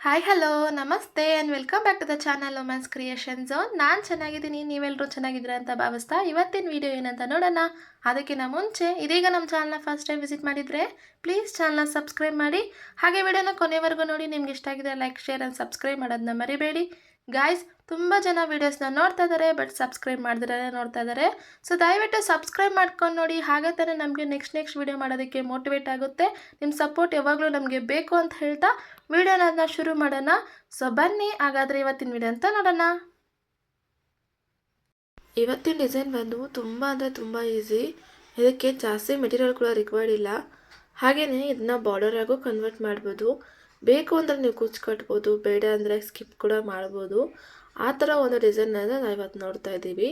Hi hello ನಮಸ್ತೆ and welcome back to the channel women's creation zone. ನಾನು ಚೆನ್ನಾಗಿದ್ದೀನಿ, ನೀವೆಲ್ಲರೂ ಚೆನ್ನಾಗಿದ್ದೀರಾ ಅಂತ ಭಾವಿಸ್ತಾ ಇವತ್ತಿನ ವಿಡಿಯೋ ಏನಂತ ನೋಡೋಣ. ಅದಕ್ಕಿಂತ ಮುಂಚೆ ಇದೀಗ ನಮ್ಮ ಚಾನಲ್ನ ಫಸ್ಟ್ ಟೈಮ್ ವಿಸಿಟ್ ಮಾಡಿದರೆ ಪ್ಲೀಸ್ ಚಾನಲ್ನ ಸಬ್ಸ್ಕ್ರೈಬ್ ಮಾಡಿ. ಹಾಗೆ ವಿಡಿಯೋನ ಕೊನೆವರೆಗೂ ನೋಡಿ. ನಿಮ್ಗೆ ಇಷ್ಟ ಆಗಿದೆ ಲೈಕ್ ಶೇರ್ ಆ್ಯಂಡ್ ಸಬ್ಸ್ಕ್ರೈಬ್ ಮಾಡೋದನ್ನ ಮರಿಬೇಡಿ ಗಾಯ್ಸ್. ತುಂಬ ಜನ ವೀಡಿಯೋಸ್ನ ನೋಡ್ತಾ ಇದ್ದಾರೆ ಬಟ್ ಸಬ್ಸ್ಕ್ರೈಬ್ ಮಾಡಿದ್ರೆ ನೋಡ್ತಾ ಇದ್ದಾರೆ. ಸೊ ದಯವಿಟ್ಟು ಸಬ್ಸ್ಕ್ರೈಬ್ ಮಾಡ್ಕೊಂಡು ನೋಡಿ. ಹಾಗೆ ತಾನೇ ನಮಗೆ ನೆಕ್ಸ್ಟ್ ವೀಡಿಯೋ ಮಾಡೋದಕ್ಕೆ ಮೋಟಿವೇಟ್ ಆಗುತ್ತೆ. ನಿಮ್ಮ ಸಪೋರ್ಟ್ ಯಾವಾಗಲೂ ನಮಗೆ ಬೇಕು ಅಂತ ಹೇಳ್ತಾ ವಿಡಿಯೋನ ಶುರು ಮಾಡೋಣ. ಸೊ ಬನ್ನಿ ಹಾಗಾದರೆ ಇವತ್ತಿನ ವಿಡಿಯೋ ಅಂತ ನೋಡೋಣ. ಇವತ್ತಿನ ಡಿಸೈನ್ ಬಂದು ತುಂಬ ಅಂದರೆ ತುಂಬ ಈಸಿ. ಇದಕ್ಕೆ ಜಾಸ್ತಿ ಮೆಟೀರಿಯಲ್ ಕೂಡ ರಿಕ್ವೈರ್ಡ್ ಇಲ್ಲ. ಹಾಗೆಯೇ ಇದನ್ನ ಬಾರ್ಡರ್ ಆಗು ಕನ್ವರ್ಟ್ ಮಾಡ್ಬೋದು. ಬೇಕು ಅಂದರೆ ನೀವು ಕುಚ್ಚು ಕಟ್ಬೋದು, ಬೇಡ ಅಂದರೆ ಸ್ಕಿಪ್ ಕೂಡ ಮಾಡ್ಬೋದು. ಆ ಥರ ಒಂದು ಡಿಸೈನನ್ನು ನಾವು ಇವತ್ತು ನೋಡ್ತಾ ಇದ್ದೀವಿ.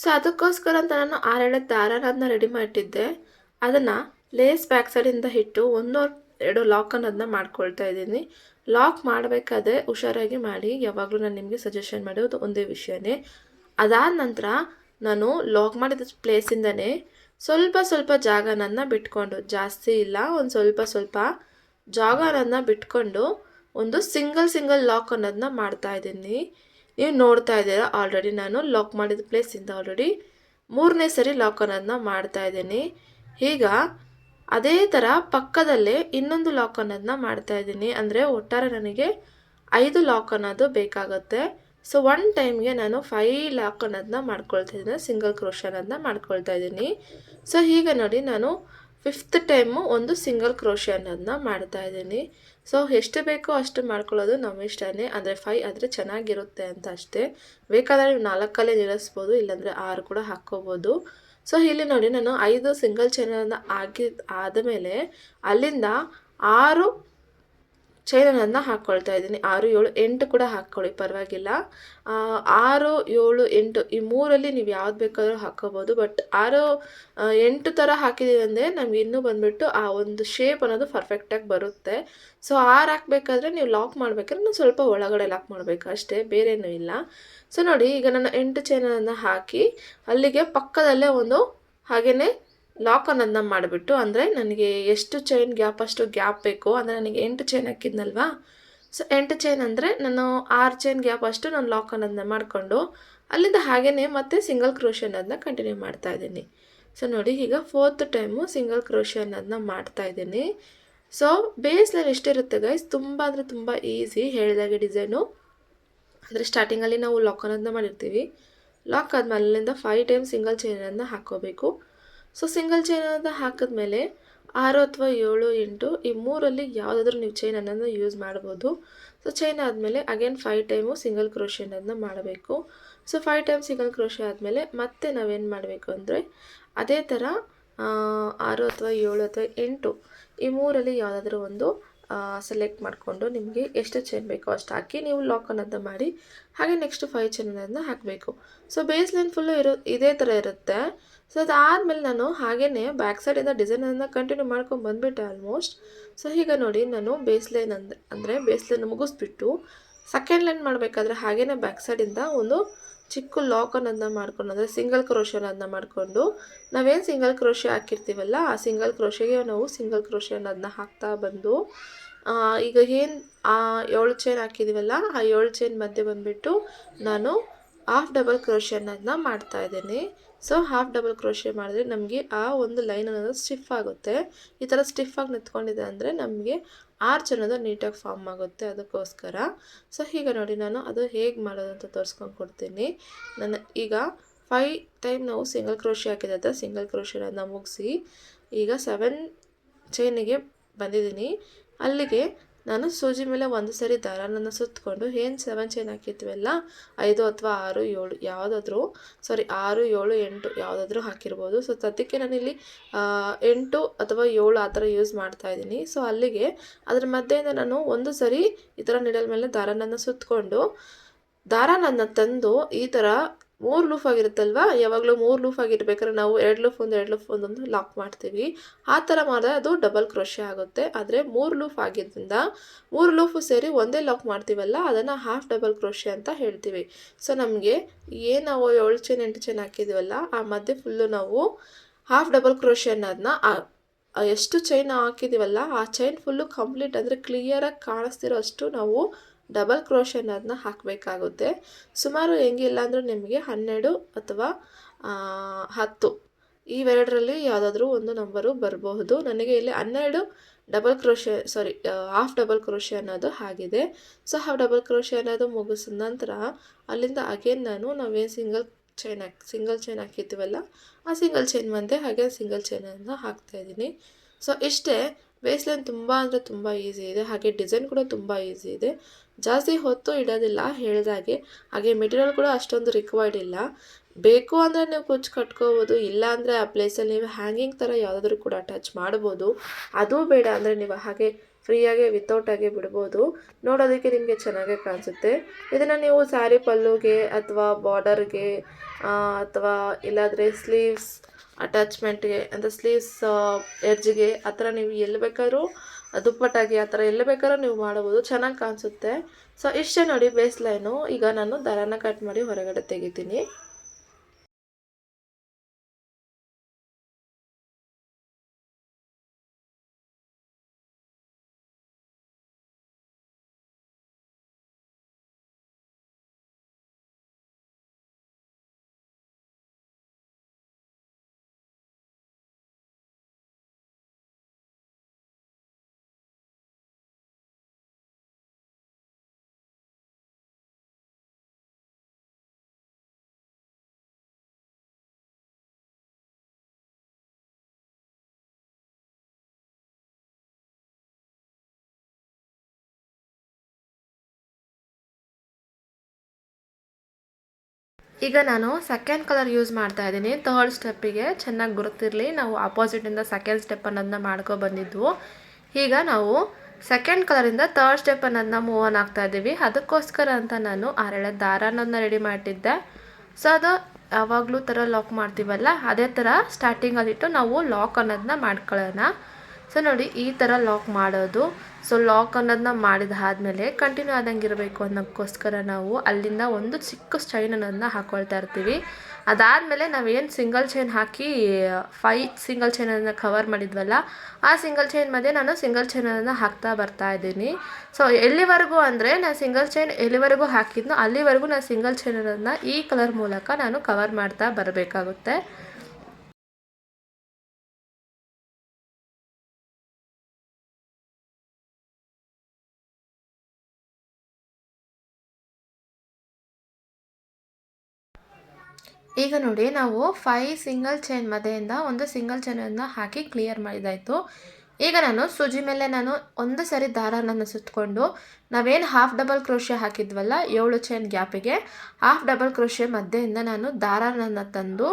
ಸೊ ಅದಕ್ಕೋಸ್ಕರ ಅಂತ ನಾನು 6 ದಾರನ ಅದನ್ನ ರೆಡಿ ಮಾಡಿಟ್ಟಿದ್ದೆ. ಅದನ್ನು ಲೇಸ್ ಬ್ಯಾಕ್ ಸೈಡಿಂದ ಇಟ್ಟು 1-2 ಲಾಕನ್ನು ಅದನ್ನ ಮಾಡ್ಕೊಳ್ತಾ ಇದ್ದೀನಿ. ಲಾಕ್ ಮಾಡಬೇಕಾದ್ರೆ ಹುಷಾರಾಗಿ ಮಾಡಿ. ಯಾವಾಗಲೂ ನಾನು ನಿಮಗೆ ಸಜೆಷನ್ ಮಾಡೋದು ಒಂದೇ ವಿಷಯನೇ. ಅದಾದ ನಂತರ ನಾನು ಲಾಕ್ ಮಾಡಿದ ಪ್ಲೇಸಿಂದನೇ ಸ್ವಲ್ಪ ಜಾಗನನ್ನು ಬಿಟ್ಕೊಂಡು, ಜಾಸ್ತಿ ಇಲ್ಲ, ಒಂದು ಸ್ವಲ್ಪ ಜಾಗನನ್ನು ಬಿಟ್ಕೊಂಡು ಒಂದು ಸಿಂಗಲ್ ಲಾಕ್ ಅನ್ನೋದನ್ನ ಮಾಡ್ತಾ ಇದ್ದೀನಿ. ನೀವು ನೋಡ್ತಾ ಇದ್ದೀರಾ ಆಲ್ರೆಡಿ ನಾನು ಲಾಕ್ ಮಾಡಿದ ಪ್ಲೇಸಿಂದ ಆಲ್ರೆಡಿ 3ನೇ ಸರಿ ಲಾಕ್ ಅನ್ನೋದನ್ನ ಮಾಡ್ತಾ ಇದ್ದೀನಿ. ಈಗ ಅದೇ ಥರ ಪಕ್ಕದಲ್ಲೇ ಇನ್ನೊಂದು ಲಾಕ್ ಅನ್ನೋದನ್ನ ಮಾಡ್ತಾ ಇದ್ದೀನಿ. ಅಂದರೆ ಒಟ್ಟಾರೆ ನನಗೆ 5 ಲಾಕ್ ಅನ್ನೋದು ಬೇಕಾಗುತ್ತೆ. ಸೊ ಒನ್ ಟೈಮ್ಗೆ ನಾನು 5 ಲಾಕ್ ಅನ್ನೋದನ್ನ ಮಾಡ್ಕೊಳ್ತಾ ಇದ್ದೀನಿ, ಸಿಂಗಲ್ ಕ್ರೋಶೆ ಅನ್ನೋದನ್ನ ಮಾಡ್ಕೊಳ್ತಾ ಇದ್ದೀನಿ. ಸೊ ಈಗ ನೋಡಿ ನಾನು 5th ಟೈಮು ಒಂದು ಸಿಂಗಲ್ ಕ್ರೋಶೆ ಅನ್ನೋದನ್ನ ಮಾಡ್ತಾ ಇದ್ದೀನಿ. ಸೊ ಎಷ್ಟು ಬೇಕೋ ಅಷ್ಟು ಮಾಡ್ಕೊಳ್ಳೋದು ನಮ್ಮ ಇಷ್ಟನೇ. ಅಂದರೆ 5 ಆದರೆ ಚೆನ್ನಾಗಿರುತ್ತೆ ಅಂತ ಅಷ್ಟೇ. ಬೇಕಾದರೆ ನೀವು 4 ನಿಲ್ಲಿಸ್ಬೋದು, ಇಲ್ಲಾಂದರೆ 6 ಕೂಡ ಹಾಕ್ಕೋಬೋದು. ಸೊ ಇಲ್ಲಿ ನೋಡಿ ನಾನು 5 ಸಿಂಗಲ್ ಚೈನನ್ನು ಆದಮೇಲೆ ಅಲ್ಲಿಂದ 6 ಚೈನನ್ನು ಹಾಕ್ಕೊಳ್ತಾ ಇದ್ದೀನಿ. 6, 7, 8 ಕೂಡ ಹಾಕ್ಕೊಳ್ಳಿ, ಪರವಾಗಿಲ್ಲ. 6, 7, 8 ಈ 3ರಲ್ಲಿ ನೀವು ಯಾವ್ದು ಬೇಕಾದರೂ ಹಾಕ್ಕೋಬೋದು. ಬಟ್ 6, 8 ಥರ ಹಾಕಿದ್ದೀವಿ ಅಂದರೆ ನಮ್ಗೆ ಇನ್ನೂ ಬಂದುಬಿಟ್ಟು ಆ ಒಂದು ಶೇಪ್ ಅನ್ನೋದು ಪರ್ಫೆಕ್ಟಾಗಿ ಬರುತ್ತೆ. ಸೊ 6 ಹಾಕಬೇಕಾದ್ರೆ ನೀವು ಲಾಕ್ ಮಾಡಬೇಕಾದ್ರೆ ನಾನು ಸ್ವಲ್ಪ ಒಳಗಡೆ ಲಾಕ್ ಮಾಡಬೇಕು ಅಷ್ಟೇ, ಬೇರೇನೂ ಇಲ್ಲ. ಸೊ ನೋಡಿ ಈಗ ನಾನು 8 ಚೈನನ್ನು ಹಾಕಿ ಅಲ್ಲಿಗೆ ಪಕ್ಕದಲ್ಲೇ ಒಂದು ಹಾಗೆಯೇ ಲಾಕ್ ಅನ್ನೋದನ್ನ ಮಾಡಿಬಿಟ್ಟು, ಅಂದರೆ ನನಗೆ ಎಷ್ಟು ಚೈನ್ ಗ್ಯಾಪ್ ಅಷ್ಟು ಗ್ಯಾಪ್ ಬೇಕು. ಅಂದರೆ ನನಗೆ 8 ಚೈನ್ ಹಾಕಿದ್ನಲ್ವಾ, ಸೊ 8 ಚೈನ್ ಅಂದರೆ ನಾನು 6 ಚೈನ್ ಗ್ಯಾಪ್ ಅಷ್ಟು ನಾನು ಲಾಕ್ ಅನ್ನೋದನ್ನ ಮಾಡಿಕೊಂಡು ಅಲ್ಲಿಂದ ಹಾಗೆಯೇ ಮತ್ತೆ ಸಿಂಗಲ್ ಕ್ರೋಶೆ ಅನ್ನೋದನ್ನ ಕಂಟಿನ್ಯೂ ಮಾಡ್ತಾ ಇದ್ದೀನಿ. ಸೊ ನೋಡಿ ಈಗ 4th ಟೈಮು ಸಿಂಗಲ್ ಕ್ರೋಶೆ ಅನ್ನೋದನ್ನ ಮಾಡ್ತಾ ಇದ್ದೀನಿ. ಸೊ ಬೇಸ್ ಲೈನ್ ಎಷ್ಟಿರುತ್ತೆ ಗೈಸ್, ತುಂಬ ಅಂದರೆ ತುಂಬ ಈಸಿ ಹೇಳಿದಾಗೆ ಡಿಸೈನು. ಅಂದರೆ ಸ್ಟಾರ್ಟಿಂಗಲ್ಲಿ ನಾವು ಲಾಕ್ ಅನ್ನೋದನ್ನ ಮಾಡಿರ್ತೀವಿ. ಲಾಕ್ ಆದಮೇಲೆ ಅಲ್ಲಿಂದ 5 ಟೈಮ್ ಸಿಂಗಲ್ ಚೈನನ್ನು ಹಾಕ್ಕೋಬೇಕು. ಸೊ ಸಿಂಗಲ್ ಚೈನನ್ನು ಹಾಕಿದ್ಮೇಲೆ 6 ಅಥವಾ 7, 8 ಈ 3ರಲ್ಲಿ ಯಾವುದಾದ್ರೂ ನೀವು ಚೈನ್ ಅನ್ನೋದನ್ನ ಯೂಸ್ ಮಾಡ್ಬೋದು. ಸೊ ಚೈನ್ ಆದಮೇಲೆ ಅಗೇನ್ 5 ಟೈಮು ಸಿಂಗಲ್ ಕ್ರೋಶೆ ಅನ್ನೋದನ್ನ ಮಾಡಬೇಕು. ಸೊ 5 ಟೈಮ್ ಸಿಂಗಲ್ ಕ್ರೋಶೆ ಆದಮೇಲೆ ಮತ್ತೆ ನಾವೇನು ಮಾಡಬೇಕು ಅಂದರೆ ಅದೇ ಥರ 6 ಅಥವಾ 7 ಅಥವಾ 8 ಈ 3ರಲ್ಲಿ ಯಾವುದಾದ್ರೂ ಒಂದು ಸೆಲೆಕ್ಟ್ ಮಾಡಿಕೊಂಡು ನಿಮಗೆ ಎಷ್ಟು ಚೈನ್ ಬೇಕೋ ಅಷ್ಟು ಹಾಕಿ ನೀವು ಲಾಕ್ ಅನ್ನೋದನ್ನ ಮಾಡಿ ಹಾಗೆ ನೆಕ್ಸ್ಟ್ 5 ಚೈನ್ ಅನ್ನೋದನ್ನ ಹಾಕಬೇಕು. ಸೊ ಬೇಸ್ ಲೈನ್ ಫುಲ್ಲು ಇದೇ ಥರ ಇರುತ್ತೆ. ಸೊ ಅದಾದಮೇಲೆ ನಾನು ಹಾಗೆಯೇ ಬ್ಯಾಕ್ ಸೈಡಿಂದ ಡಿಸೈನನ್ನು ಕಂಟಿನ್ಯೂ ಮಾಡ್ಕೊಂಡು ಬಂದುಬಿಟ್ಟೆ ಆಲ್ಮೋಸ್ಟ್. ಸೊ ಈಗ ನೋಡಿ ನಾನು ಬೇಸ್ ಲೈನ್ ಅಂದರೆ ಬೇಸ್ ಲೈನ್ ಮುಗಿಸ್ಬಿಟ್ಟು ಸೆಕೆಂಡ್ ಲೈನ್ ಮಾಡಬೇಕಾದ್ರೆ ಹಾಗೆಯೇ ಬ್ಯಾಕ್ ಸೈಡಿಂದ ಒಂದು ಚಿಕ್ಕ ಲಾಕ್ ಅನ್ನೋದನ್ನ ಮಾಡ್ಕೊಂಡು, ಅಂದರೆ ಸಿಂಗಲ್ ಕ್ರೋಶೆ ಅನ್ನೋದನ್ನ ಮಾಡಿಕೊಂಡು ನಾವೇನು ಸಿಂಗಲ್ ಕ್ರೋಶೆ ಹಾಕಿರ್ತೀವಲ್ಲ ಆ ಸಿಂಗಲ್ ಕ್ರೋಶೆಗೆ ನಾವು ಸಿಂಗಲ್ ಕ್ರೋಶೆ ಅನ್ನೋದನ್ನ ಹಾಕ್ತಾ ಬಂದು ಈಗ ಏನು 7 ಚೈನ್ ಹಾಕಿದ್ದೀವಲ್ಲ ಆ 7 ಚೈನ್ ಮಧ್ಯೆ ಬಂದುಬಿಟ್ಟು ನಾನು ಹಾಫ್ ಡಬಲ್ ಕ್ರೋಶೆ ಅನ್ನೋದನ್ನ ಮಾಡ್ತಾ ಇದ್ದೀನಿ. ಸೊ ಹಾಫ್ ಡಬಲ್ ಕ್ರೋಶೆ ಮಾಡಿದ್ರೆ ನಮಗೆ ಆ ಒಂದು ಲೈನ್ ಅನ್ನೋದು ಸ್ಟಿಫ್ ಆಗುತ್ತೆ. ಈ ಥರ ಸ್ಟಿಫಾಗಿ ನಿಂತ್ಕೊಂಡಿದೆ ಅಂದರೆ ನಮಗೆ ಆರ್ಚ್ ಅನ್ನೋದು ನೀಟಾಗಿ ಫಾರ್ಮ್ ಆಗುತ್ತೆ, ಅದಕ್ಕೋಸ್ಕರ. ಸೊ ಈಗ ನೋಡಿ ನಾನು ಅದು ಹೇಗೆ ಮಾಡೋದು ಅಂತ ತೋರಿಸ್ಕೊಂಡು ಕೊಡ್ತೀನಿ. ನಾನು ಈಗ 5 ಟೈಮ್ ನಾವು ಸಿಂಗಲ್ ಕ್ರೋಶೆ ಹಾಕಿದ ಸಿಂಗಲ್ ಕ್ರೋಶೆನ ಮುಗಿಸಿ ಈಗ 7 ಚೈನಿಗೆ ಬಂದಿದ್ದೀನಿ. ಅಲ್ಲಿಗೆ ನಾನು ಸೂಜಿ ಮೇಲೆ ಒಂದು ಸರಿ ದಾರನನ್ನು ಸುತ್ತಕೊಂಡು ಏನು 7 ಚೈನ್ ಹಾಕಿದ್ವಲ್ಲ 5 ಅಥವಾ 6, 7 ಯಾವುದಾದ್ರೂ 6, 7, 8 ಯಾವುದಾದ್ರೂ ಹಾಕಿರ್ಬೋದು. ಸೊ ಸದ್ಯಕ್ಕೆ ನಾನಿಲ್ಲಿ 8 ಅಥವಾ 7 ಆ ಥರ ಯೂಸ್ ಮಾಡ್ತಾಯಿದ್ದೀನಿ. ಸೊ ಅಲ್ಲಿಗೆ ಅದ್ರ ಮಧ್ಯೆಯಿಂದ ನಾನು ಒಂದು ಸರಿ ಈ ಥರ ನಿಡಲ್ ಮೇಲೆ ದಾರನನ್ನು ಸುತ್ತಕೊಂಡು ದಾರನನ್ನು ತಂದು ಈ ಥರ 3 ಲೂಫ್ ಆಗಿರುತ್ತಲ್ವ, ಯಾವಾಗಲೂ 3 ಲೂಫ್ ಆಗಿರ್ಬೇಕಾದ್ರೆ ನಾವು 2 ಲೂಫ್ ಒಂದೊಂದು ಲಾಕ್ ಮಾಡ್ತೀವಿ. ಆ ಥರ ಮಾಡಿದ್ರೆ ಅದು ಡಬಲ್ ಕ್ರೋಶೆ ಆಗುತ್ತೆ. ಆದರೆ 3 ಲೂಫ್ ಆಗಿದ್ದರಿಂದ 3 ಲೂಫು ಸೇರಿ ಒಂದೇ ಲಾಕ್ ಮಾಡ್ತೀವಲ್ಲ ಅದನ್ನು ಹಾಫ್ ಡಬಲ್ ಕ್ರೋಶೆ ಅಂತ ಹೇಳ್ತೀವಿ. ಸೊ ನಮಗೆ ಏನು ನಾವು 7 ಚೈನ್ 8 ಚೈನ್ ಹಾಕಿದ್ದೀವಲ್ಲ ಆ ಮಧ್ಯೆ ಫುಲ್ಲು ನಾವು ಹಾಫ್ ಡಬಲ್ ಕ್ರೋಶೆ ಅನ್ನೋದನ್ನ ಎಷ್ಟು ಚೈನ್ ಹಾಕಿದ್ದೀವಲ್ಲ ಆ ಚೈನ್ ಫುಲ್ಲು ಕಂಪ್ಲೀಟ್ ಅಂದರೆ ಕ್ಲಿಯರಾಗಿ ಕಾಣಿಸ್ತಿರೋ ಅಷ್ಟು ನಾವು ಡಬಲ್ ಕ್ರೋಶೆ ಅನ್ನೋದನ್ನ ಹಾಕಬೇಕಾಗುತ್ತೆ. ಸುಮಾರು ಹೆಂಗಿಲ್ಲ ಅಂದರೂ ನಿಮಗೆ 12 ಅಥವಾ 10 ಇವೆರಡರಲ್ಲಿ ಯಾವುದಾದ್ರೂ ಒಂದು ನಂಬರು ಬರಬಹುದು. ನನಗೆ ಇಲ್ಲಿ 12 double crochet half double crochet ಅನ್ನೋದು ಆಗಿದೆ. ಸೊ ಹಾಫ್ ಡಬಲ್ ಕ್ರೋಶೆ ಅನ್ನೋದು ಮುಗಿಸಿದ ನಂತರ ಅಲ್ಲಿಂದ ಅಗೇನ್ ನಾವೇನು ಸಿಂಗಲ್ ಚೈನ್ ಹಾಕಿರ್ತೀವಲ್ಲ ಆ ಸಿಂಗಲ್ ಚೈನ್ ಮುಂದೆ ಹಾಗೆ ಸಿಂಗಲ್ ಚೈನನ್ನು ಹಾಕ್ತಾಯಿದ್ದೀನಿ. ಸೊ ಇಷ್ಟೇ. ವೇಸ್ಟ್ ಲೈನ್ ತುಂಬ ಅಂದರೆ ತುಂಬ ಈಸಿ ಇದೆ, ಹಾಗೆ ಡಿಸೈನ್ ಕೂಡ ತುಂಬ ಈಸಿ ಇದೆ. ಜಾಸ್ತಿ ಹೊತ್ತು ಇಡೋದಿಲ್ಲ ಹೇಳ್ದಾಗೆ. ಹಾಗೆ ಮೆಟೀರಿಯಲ್ ಕೂಡ ಅಷ್ಟೊಂದು ರಿಕ್ವೈರ್ಡ್ ಇಲ್ಲ. ಬೇಕು ಅಂದರೆ ನೀವು ಕುಚ್ಚು ಕಟ್ಕೋಬೋದು, ಇಲ್ಲ ಅಂದರೆ ಆ ಪ್ಲೇಸಲ್ಲಿ ನೀವು ಹ್ಯಾಂಗಿಂಗ್ ಥರ ಯಾವುದಾದ್ರೂ ಕೂಡ ಅಟ್ಯಾಚ್ ಮಾಡ್ಬೋದು. ಅದೂ ಬೇಡ ಅಂದರೆ ನೀವು ಹಾಗೆ ಫ್ರೀಯಾಗಿ ವಿತೌಟಾಗೆ ಬಿಡ್ಬೋದು. ನೋಡೋದಕ್ಕೆ ನಿಮಗೆ ಚೆನ್ನಾಗೇ ಕಾಣಿಸುತ್ತೆ. ಇದನ್ನು ನೀವು ಸ್ಯಾರಿ ಪಲ್ಲುಗೆ ಅಥವಾ ಬಾರ್ಡರ್ಗೆ ಅಥವಾ ಇಲ್ಲಾಂದರೆ ಸ್ಲೀವ್ಸ್ ಅಟ್ಯಾಚ್ಮೆಂಟ್ಗೆ ಅಂದರೆ ಸ್ಲೀವ್ಸ್ ಎಡ್ಜ್ಗೆ ಆ ಥರ ನೀವು ಎಲ್ಲಿ ಬೇಕಾದ್ರೂ ದುಪ್ಪಟ್ಟಾಗಿ ಆ ಥರ ಎಲ್ಲಿ ಬೇಕಾದ್ರೂ ನೀವು ಮಾಡ್ಬೋದು, ಚೆನ್ನಾಗಿ ಕಾಣಿಸುತ್ತೆ. ಸೊ ಇಷ್ಟೇ ನೋಡಿ ಬೇಸ್ ಲೈನು. ಈಗ ನಾನು ದಾರಾನ ಕಟ್ ಮಾಡಿ ಹೊರಗಡೆ ತೆಗಿತೀನಿ. ಈಗ ನಾನು ಸೆಕೆಂಡ್ ಕಲರ್ ಯೂಸ್ ಮಾಡ್ತಾ ಇದ್ದೀನಿ. ಥರ್ಡ್ ಸ್ಟೆಪ್ಪಿಗೆ ಚೆನ್ನಾಗಿ ಗುರುತಿರಲಿ, ನಾವು ಆಪೋಸಿಟಿಂದ ಸೆಕೆಂಡ್ ಸ್ಟೆಪ್ ಅನ್ನೋದನ್ನ ಮಾಡ್ಕೊ ಬಂದಿದ್ವು. ಈಗ ನಾವು ಸೆಕೆಂಡ್ ಕಲರಿಂದ ಥರ್ಡ್ ಸ್ಟೆಪ್ ಅನ್ನೋದನ್ನ ಮೂವ್ ಆನ್ ಆಗ್ತಾ ಇದ್ದೀವಿ. ಅದಕ್ಕೋಸ್ಕರ ಅಂತ ನಾನು ಅರಳೆ ದಾರ ಅನ್ನೋದನ್ನ ರೆಡಿ ಮಾಡಿದ್ದೆ. ಸೊ ಅದು ಯಾವಾಗಲೂ ಥರ ಲಾಕ್ ಮಾಡ್ತೀವಲ್ಲ ಅದೇ ಥರ ಸ್ಟಾರ್ಟಿಂಗಲ್ಲಿಟ್ಟು ನಾವು ಲಾಕ್ ಅನ್ನೋದನ್ನ ಮಾಡ್ಕೊಳ್ಳೋಣ. ಸೊ ನೋಡಿ ಈ ಥರ ಲಾಕ್ ಮಾಡೋದು. ಸೊ ಲಾಕ್ ಅನ್ನೋದನ್ನ ಮಾಡಿದಾದ್ಮೇಲೆ ಕಂಟಿನ್ಯೂ ಆದಂಗೆ ಇರಬೇಕು ಅನ್ನೋಕ್ಕೋಸ್ಕರ ನಾವು ಅಲ್ಲಿಂದ ಒಂದು ಚಿಕ್ಕ ಚೈನ್ ಅನ್ನೋದನ್ನ ಹಾಕ್ಕೊಳ್ತಾ ಇರ್ತೀವಿ. ಅದಾದಮೇಲೆ ನಾವೇನು ಸಿಂಗಲ್ ಚೈನ್ ಹಾಕಿ 5 ಸಿಂಗಲ್ ಚೈನನ್ನು ಕವರ್ ಮಾಡಿದ್ವಲ್ಲ ಆ ಸಿಂಗಲ್ ಚೈನ್ ಮಧ್ಯೆ ನಾನು ಸಿಂಗಲ್ ಚೈನನ್ನು ಹಾಕ್ತಾ ಬರ್ತಾ ಇದ್ದೀನಿ. ಸೊ ಎಲ್ಲಿವರೆಗೂ ಅಂದರೆ ನಾನು ಸಿಂಗಲ್ ಚೈನ್ ಎಲ್ಲಿವರೆಗೂ ಹಾಕಿದ್ನೋ ಅಲ್ಲಿವರೆಗೂ ನಾನು ಸಿಂಗಲ್ ಚೈನನ್ನು ಈ ಕಲರ್ ಮೂಲಕ ನಾನು ಕವರ್ ಮಾಡ್ತಾ ಬರಬೇಕಾಗುತ್ತೆ. ಈಗ ನೋಡಿ ನಾವು 5 ಸಿಂಗಲ್ ಚೈನ್ ಮಧ್ಯೆಯಿಂದ ಒಂದು ಸಿಂಗಲ್ ಚೈನನ್ನು ಹಾಕಿ ಕ್ಲಿಯರ್ ಮಾಡಿದಾಯಿತು. ಈಗ ನಾನು ಸೂಜಿ ಮೇಲೆ ನಾನು ಒಂದು ಸರಿ ದಾರನ ಸುತ್ತಕೊಂಡು ನಾವೇನು ಹಾಫ್ ಡಬಲ್ ಕ್ರೋಶೆ ಹಾಕಿದ್ವಲ್ಲ 7 ಚೈನ್ ಗ್ಯಾಪಿಗೆ ಹಾಫ್ ಡಬಲ್ ಕ್ರೋಶೆ ಮಧ್ಯೆಯಿಂದ ನಾನು ದಾರನ ತಂದು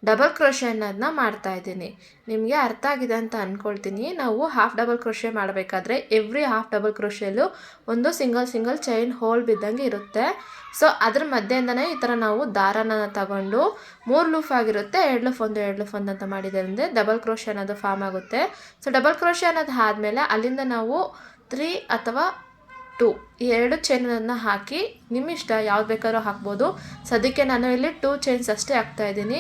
ಡಬಲ್ ಕ್ರೋಶೆ ಅನ್ನೋದನ್ನ ಮಾಡ್ತಾಯಿದ್ದೀನಿ. ನಿಮಗೆ ಅರ್ಥ ಆಗಿದೆ ಅಂತ ಅಂದ್ಕೊಳ್ತೀನಿ. ನಾವು ಹಾಫ್ ಡಬಲ್ ಕ್ರೋಶೆ ಮಾಡಬೇಕಾದ್ರೆ ಎವ್ರಿ ಹಾಫ್ ಡಬಲ್ ಕ್ರೋಶೆಯಲ್ಲೂ ಒಂದು ಸಿಂಗಲ್ ಚೈನ್ ಹೋಲ್ ಬಿದ್ದಂಗೆ ಇರುತ್ತೆ. ಸೊ ಅದ್ರ ಮಧ್ಯೆಯಿಂದನೇ ಈ ಥರ ನಾವು ದಾರನ ತಗೊಂಡು 3 ಲೂಫ್ ಆಗಿರುತ್ತೆ, 2 ಲೂಫ್ ಅಂತ ಮಾಡಿದ್ರಿಂದ ಡಬಲ್ ಕ್ರೋಶೆ ಅನ್ನೋದು ಫಾರ್ಮ್ ಆಗುತ್ತೆ. ಸೊ ಡಬಲ್ ಕ್ರೋಶೆ ಅನ್ನೋದು ಆದಮೇಲೆ ಅಲ್ಲಿಂದ ನಾವು 3 ಅಥವಾ 2 ಈ 2 ಚೈನನ್ನು ಹಾಕಿ ನಿಮ್ಮಿಷ್ಟ ಯಾವ್ದು ಬೇಕಾದ್ರೂ ಹಾಕ್ಬೋದು. ಸದ್ಯಕ್ಕೆ ನಾನು ಇಲ್ಲಿ 2 ಚೈನ್ಸ್ ಅಷ್ಟೇ ಹಾಕ್ತಾಯಿದ್ದೀನಿ.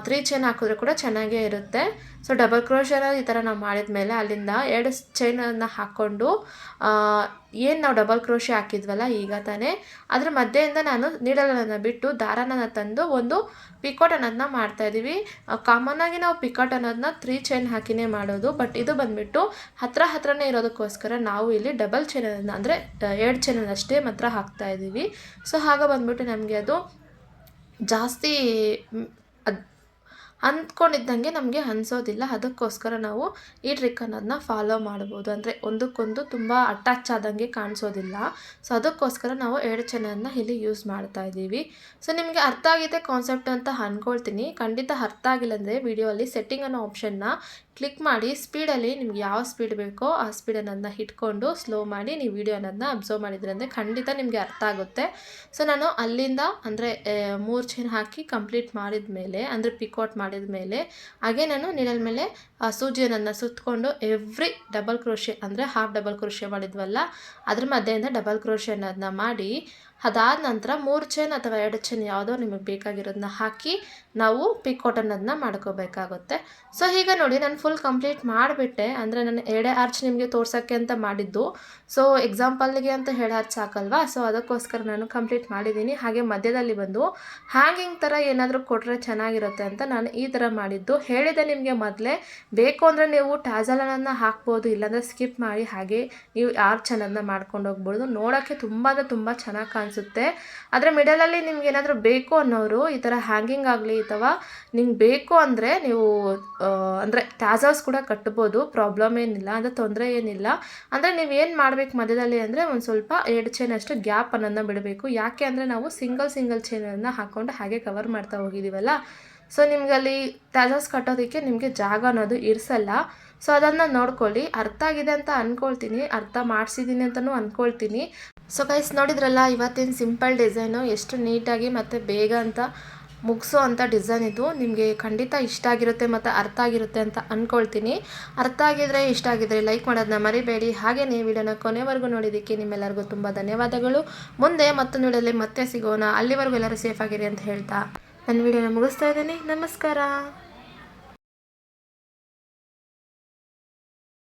3 ಚೈನ್ ಹಾಕಿದ್ರೆ ಕೂಡ ಚೆನ್ನಾಗೇ ಇರುತ್ತೆ. ಸೊ ಡಬಲ್ ಕ್ರೋಶನ ಈ ಥರ ನಾವು ಮಾಡಿದ ಮೇಲೆ ಅಲ್ಲಿಂದ 2 ಚೈನನ್ನು ಹಾಕ್ಕೊಂಡು ಏನು ನಾವು ಡಬಲ್ ಕ್ರೋಶೆ ಹಾಕಿದ್ವಲ್ಲ ಈಗ ತಾನೇ ಅದ್ರ ಮಧ್ಯೆಯಿಂದ ನಾನು ನೀಡಲನ್ನು ಬಿಟ್ಟು ದಾರನ ತಂದು ಒಂದು ಪಿಕಾಟ್ ಅನ್ನೋದನ್ನ ಮಾಡ್ತಾಯಿದ್ದೀವಿ. ಕಾಮನ್ನಾಗಿ ನಾವು ಪಿಕಾಟ್ ಅನ್ನೋದನ್ನ 3 ಚೈನ್ ಹಾಕಿನೇ ಮಾಡೋದು, ಬಟ್ ಇದು ಬಂದುಬಿಟ್ಟು ಹತ್ರನೇ ಇರೋದಕ್ಕೋಸ್ಕರ ನಾವು ಇಲ್ಲಿ ಡಬಲ್ ಚೈನನ್ನು ಅಂದರೆ 2 ಚೈನನ್ನು ಅಷ್ಟೇ ಮಾತ್ರ ಹಾಕ್ತಾಯಿದ್ದೀವಿ. ಸೊ ಆಗ ಬಂದುಬಿಟ್ಟು ನಮಗೆ ಅದು ಜಾಸ್ತಿ ಅಂದ್ಕೊಂಡಿದ್ದಂಗೆ ನಮಗೆ ಅನಿಸೋದಿಲ್ಲ. ಅದಕ್ಕೋಸ್ಕರ ನಾವು ಈ ಟ್ರಿಕ್ ಅನ್ನೋದನ್ನ ಫಾಲೋ ಮಾಡ್ಬೋದು. ಅಂದರೆ ಒಂದಕ್ಕೊಂದು ತುಂಬ ಅಟ್ಯಾಚ್ ಆದಂಗೆ ಕಾಣಿಸೋದಿಲ್ಲ. ಸೊ ಅದಕ್ಕೋಸ್ಕರ ನಾವು 2 ಚೈನನ್ನು ಇಲ್ಲಿ ಯೂಸ್ ಮಾಡ್ತಾ ಇದ್ದೀವಿ. ಸೊ ನಿಮಗೆ ಅರ್ಥ ಆಗಿದೆ ಕಾನ್ಸೆಪ್ಟ್ ಅಂತ ಅಂದ್ಕೊಳ್ತೀನಿ. ಖಂಡಿತ ಅರ್ಥ ಆಗಿಲ್ಲ ಅಂದರೆ ವಿಡಿಯೋಲ್ಲಿ ಸೆಟ್ಟಿಂಗ್ ಅನ್ನೋ ಆಪ್ಷನ್ನ ಕ್ಲಿಕ್ ಮಾಡಿ ಸ್ಪೀಡಲ್ಲಿ ನಿಮ್ಗೆ ಯಾವ ಸ್ಪೀಡ್ ಬೇಕೋ ಆ ಸ್ಪೀಡ್ ಅನ್ನೋದನ್ನ ಇಟ್ಕೊಂಡು ಸ್ಲೋ ಮಾಡಿ ನೀವು ವಿಡಿಯೋ ಅನ್ನೋದನ್ನ ಅಬ್ಸರ್ವ್ ಮಾಡಿದ್ರಿ ಅಂದರೆ ಖಂಡಿತ ನಿಮಗೆ ಅರ್ಥ ಆಗುತ್ತೆ. ಸೊ ನಾನು ಅಲ್ಲಿಂದ ಅಂದರೆ 3 ಚೈನ್ ಹಾಕಿ ಕಂಪ್ಲೀಟ್ ಮಾಡಿದ ಮೇಲೆ ಅಂದರೆ ಪಿಕಾಟ್ ಮಾಡಿದ ಮೇಲೆ ಹಾಗೆ ನಾನು ನೀಡಲ್ ಮೇಲೆ ಸೂಜಿಯನ್ನು ಸುತ್ತಕೊಂಡು ಎವ್ರಿ ಡಬಲ್ ಕ್ರೋಶೆ ಅಂದರೆ ಹಾಫ್ ಡಬಲ್ ಕ್ರೋಶೆ ಮಾಡಿದ್ವಲ್ಲ ಅದ್ರ ಮಧ್ಯೆಯಿಂದ ಡಬಲ್ ಕ್ರೋಶೆ ಅನ್ನೋದನ್ನ ಮಾಡಿ ಅದಾದ ನಂತರ 3 ಚೈನ್ ಅಥವಾ 2 ಚೈನ್ ಯಾವುದೋ ನಿಮಗೆ ಬೇಕಾಗಿರೋದನ್ನ ಹಾಕಿ ನಾವು ಪಿಕೋಟ್ ಅನ್ನೋದನ್ನ ಮಾಡ್ಕೋಬೇಕಾಗುತ್ತೆ. ಸೊ ಈಗ ನೋಡಿ ನಾನು ಫುಲ್ ಕಂಪ್ಲೀಟ್ ಮಾಡಿಬಿಟ್ಟೆ. ಅಂದರೆ ನಾನು 2 ಆರ್ಚ್ ನಿಮಗೆ ತೋರ್ಸೋಕ್ಕೆ ಅಂತ ಮಾಡಿದ್ದು. ಸೊ ಎಕ್ಸಾಂಪಲ್ಗೆ ಅಂತ 2 ಆರ್ಚ್ ಸಾಕಲ್ವಾ, ಸೊ ಅದಕ್ಕೋಸ್ಕರ ನಾನು ಕಂಪ್ಲೀಟ್ ಮಾಡಿದ್ದೀನಿ. ಹಾಗೆ ಮಧ್ಯದಲ್ಲಿ ಬಂದು ಹ್ಯಾಂಗಿಂಗ್ ಥರ ಏನಾದರೂ ಕೊಟ್ಟರೆ ಚೆನ್ನಾಗಿರುತ್ತೆ ಅಂತ ನಾನು ಈ ಥರ ಮಾಡಿದ್ದು. ಹೇಳಿದೆ ನಿಮಗೆ ಮೊದಲೇ, ಬೇಕು ಅಂದರೆ ನೀವು ಟ್ಯಾಸಲನ್ನು ಹಾಕ್ಬೋದು, ಇಲ್ಲಾಂದರೆ ಸ್ಕಿಪ್ ಮಾಡಿ ಹಾಗೆ ನೀವು ಆರ್ಚ್ ಅನ್ನೋದನ್ನ ಮಾಡ್ಕೊಂಡು ಹೋಗ್ಬೋದು. ನೋಡೋಕ್ಕೆ ತುಂಬ ಅಂದರೆ ತುಂಬ ಚೆನ್ನಾಗಿ ಕಾಣಿಸುತ್ತೆ. ಆದರೆ ಮಿಡಲಲ್ಲಿ ನಿಮ್ಗೆ ಏನಾದರೂ ಬೇಕು ಅನ್ನೋರು ಈ ಥರ ಹ್ಯಾಂಗಿಂಗ್ ಆಗಲಿ ಅಥವಾ ನಿಮ್ಗೆ ಬೇಕು ಅಂದರೆ ನೀವು ಅಂದರೆ ಟ್ಯಾಸಲ್ಸ್ ಕೂಡ ಕಟ್ಬೋದು, ಪ್ರಾಬ್ಲಮ್ ಏನಿಲ್ಲ, ಅಂದರೆ ತೊಂದರೆ ಏನಿಲ್ಲ. ಅಂದರೆ ನೀವು ಏನು ಮಾಡಬೇಕು ಮಧ್ಯದಲ್ಲಿ ಅಂದರೆ ಒಂದು ಸ್ವಲ್ಪ 2 ಚೈನ್ ಅಷ್ಟು ಗ್ಯಾಪ್ ಅನ್ನೋದನ್ನ ಬಿಡಬೇಕು. ಯಾಕೆ ಅಂದರೆ ನಾವು ಸಿಂಗಲ್ ಚೈನನ್ನು ಹಾಕ್ಕೊಂಡು ಹಾಗೆ ಕವರ್ ಮಾಡ್ತಾ ಹೋಗಿದ್ದೀವಲ್ಲ, ಸೊ ನಿಮ್ಗಲ್ಲಿ ಟ್ಯಾಸಲ್ಸ್ ಕಟ್ಟೋದಕ್ಕೆ ನಿಮಗೆ ಜಾಗ ಅನ್ನೋದು ಇರಿಸಲ್ಲ. ಸೊ ಅದನ್ನು ನೋಡ್ಕೊಳ್ಳಿ. ಅರ್ಥ ಆಗಿದೆ ಅಂತ ಅಂದ್ಕೊಳ್ತೀನಿ, ಅರ್ಥ ಮಾಡಿಸಿದ್ದೀನಿ ಅಂತಲೂ ಅಂದ್ಕೊಳ್ತೀನಿ. ಸೊ ಗೈಸ್ ನೋಡಿದ್ರಲ್ಲ, ಇವತ್ತಿನ ಸಿಂಪಲ್ ಡಿಸೈನು ಎಷ್ಟು ನೀಟಾಗಿ ಮತ್ತು ಬೇಗ ಅಂತ ಮುಗಿಸೋ ಅಂಥ ಡಿಸೈನ್ ಇದು. ನಿಮಗೆ ಖಂಡಿತ ಇಷ್ಟ ಆಗಿರುತ್ತೆ ಮತ್ತು ಅರ್ಥ ಆಗಿರುತ್ತೆ ಅಂತ ಅಂದ್ಕೊಳ್ತೀನಿ. ಅರ್ಥ ಆಗಿದ್ರೆ ಇಷ್ಟ ಆಗಿದ್ರೆ ಲೈಕ್ ಮಾಡೋದನ್ನ ಮರಿಬೇಡಿ. ಹಾಗೆ ನೀವು ವಿಡಿಯೋನ ಕೊನೆವರೆಗೂ ನೋಡಿದ್ದಕ್ಕೆ ನಿಮ್ಮೆಲ್ಲರಿಗೂ ತುಂಬ ಧನ್ಯವಾದಗಳು. ಮುಂದೆ ಮತ್ತೊಂದು ವಿಡಿಯೋದಲ್ಲಿ ಮತ್ತೆ ಸಿಗೋಣ. ಅಲ್ಲಿವರೆಗೂ ಎಲ್ಲರೂ ಸೇಫ್ ಆಗಿರಿ ಅಂತ ಹೇಳ್ತಾ ನನ್ನ ವಿಡಿಯೋನ ಮುಗಿಸ್ತಾ ಇದ್ದೀನಿ. ನಮಸ್ಕಾರ.